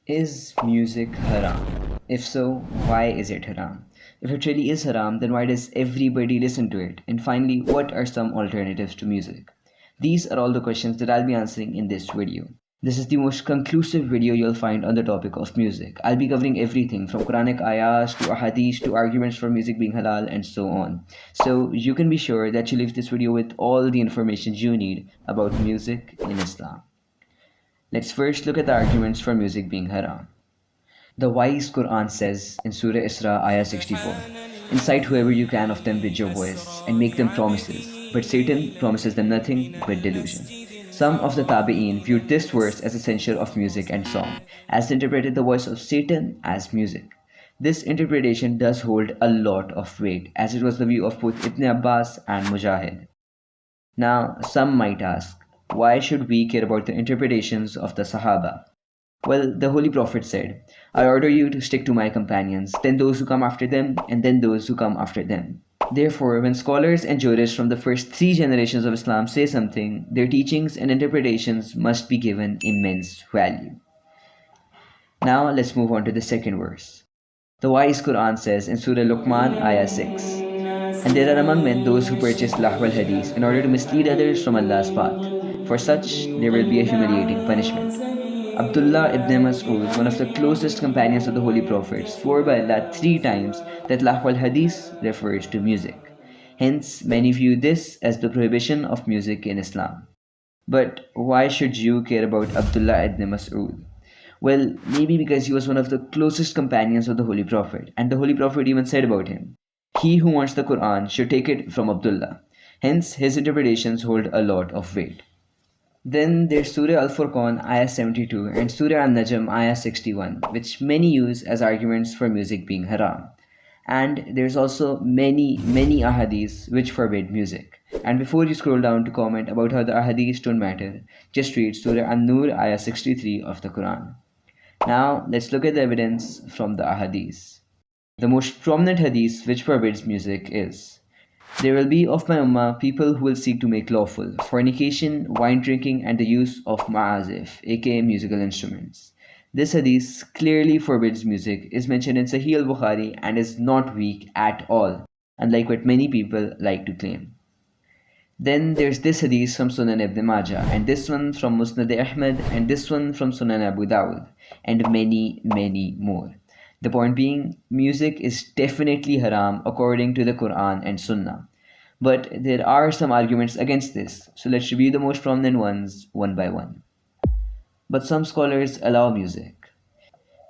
Is music haram? If so, why is it haram? If it really is haram, then why does everybody listen to it? And finally, what are some alternatives to music? These are all the questions that I'll be answering in this video. This is the most conclusive video you'll find on the topic of music. I'll be covering everything from Quranic ayahs to ahadith to arguments for music being halal and so on. So you can be sure that you leave this video with all the information you need about music in Islam. Let's first look at the arguments for music being haram. The wise Quran says in Surah Isra, Ayah 64, incite whoever you can of them with your voice and make them promises, but Satan promises them nothing but delusion. Some of the Tabi'een viewed this verse as a censure of music and song, as they interpreted the voice of Satan as music. This interpretation does hold a lot of weight, as it was the view of both Ibn Abbas and Mujahid. Now, some might ask, why should we care about the interpretations of the Sahaba? Well, the Holy Prophet said, I order you to stick to my companions, then those who come after them, and then those who come after them. Therefore, when scholars and jurists from the first three generations of Islam say something, their teachings and interpretations must be given immense value. Now, let's move on to the second verse. The wise Quran says in Surah Luqman, Ayah 6, and there are among men those who purchase lahwal hadith in order to mislead others from Allah's path. For such, there will be a humiliating punishment. Abdullah ibn Masood, one of the closest companions of the Holy Prophet, swore by Allah 3 times that lahwal hadith refers to music. Hence, many view this as the prohibition of music in Islam. But why should you care about Abdullah ibn Masood? Well, maybe because he was one of the closest companions of the Holy Prophet, and the Holy Prophet even said about him, he who wants the Quran should take it from Abdullah. Hence, his interpretations hold a lot of weight. Then there's Surah Al-Furqan, Ayah 72, and Surah An-Najm, Ayah 61, which many use as arguments for music being haram. And there's also many ahadiths which forbid music. And before you scroll down to comment about how the ahadiths don't matter, just read Surah An-Nur, Ayah 63 of the Quran. Now, let's look at the evidence from the ahadiths. The most prominent hadith which forbids music is, there will be of my ummah people who will seek to make lawful fornication, wine drinking, and the use of ma'azif, aka musical instruments. This hadith clearly forbids music, is mentioned in Sahih al-Bukhari, and is not weak at all, unlike what many people like to claim. Then there's this hadith from Sunan ibn Majah, and this one from Musnad Ahmad, and this one from Sunan Abu Dawud, and many more. The point being, music is definitely haram according to the Quran and Sunnah. But there are some arguments against this, so let's review the most prominent ones one by one. But some scholars allow music.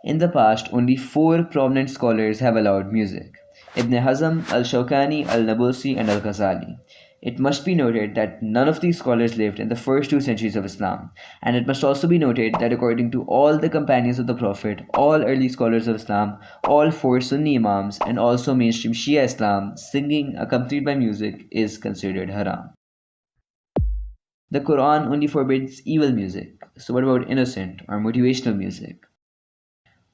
In the past, only 4 prominent scholars have allowed music: Ibn Hazm, Al-Shawkani, Al-Nabusi, and Al-Ghazali. It must be noted that none of these scholars lived in the first 2 centuries of Islam, and it must also be noted that according to all the companions of the Prophet, all early scholars of Islam, all 4 Sunni Imams, and also mainstream Shia Islam, singing accompanied by music is considered haram. The Quran only forbids evil music, so what about innocent or motivational music?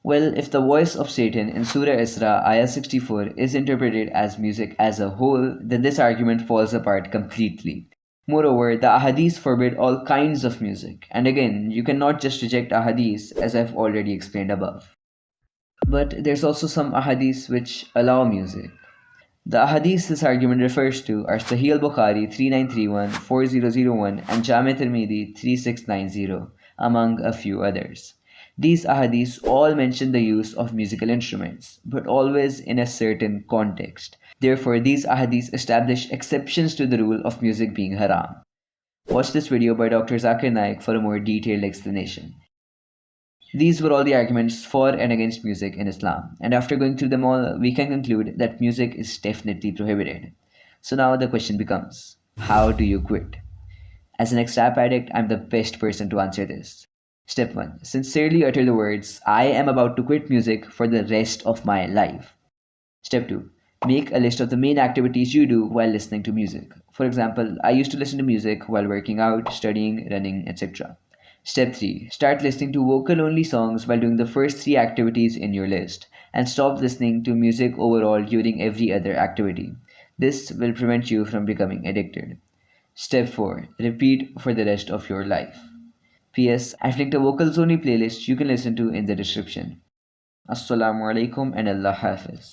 Well, if the voice of Satan in Surah Isra, Ayah 64, is interpreted as music as a whole, then this argument falls apart completely. Moreover, the ahadith forbid all kinds of music, and again, you cannot just reject ahadith as I've already explained above. But there's also some ahadith which allow music. The ahadith this argument refers to are Sahih al-Bukhari 3931, 4001, and Jami' Tirmidhi 3690, among a few others. These ahadiths all mention the use of musical instruments, but always in a certain context. Therefore, these ahadiths establish exceptions to the rule of music being haram. Watch this video by Dr. Zakir Naik for a more detailed explanation. These were all the arguments for and against music in Islam, and after going through them all, we can conclude that music is definitely prohibited. So now the question becomes, how do you quit? As an ex-rap addict, I'm the best person to answer this. Step 1. Sincerely utter the words, I am about to quit music for the rest of my life. Step 2. Make a list of the main activities you do while listening to music. For example, I used to listen to music while working out, studying, running, etc. Step 3. Start listening to vocal-only songs while doing the first 3 activities in your list, and stop listening to music overall during every other activity. This will prevent you from becoming addicted. Step 4. Repeat for the rest of your life. P.S. I've linked a vocals only playlist you can listen to in the description. Assalamu alaikum and Allah Hafiz.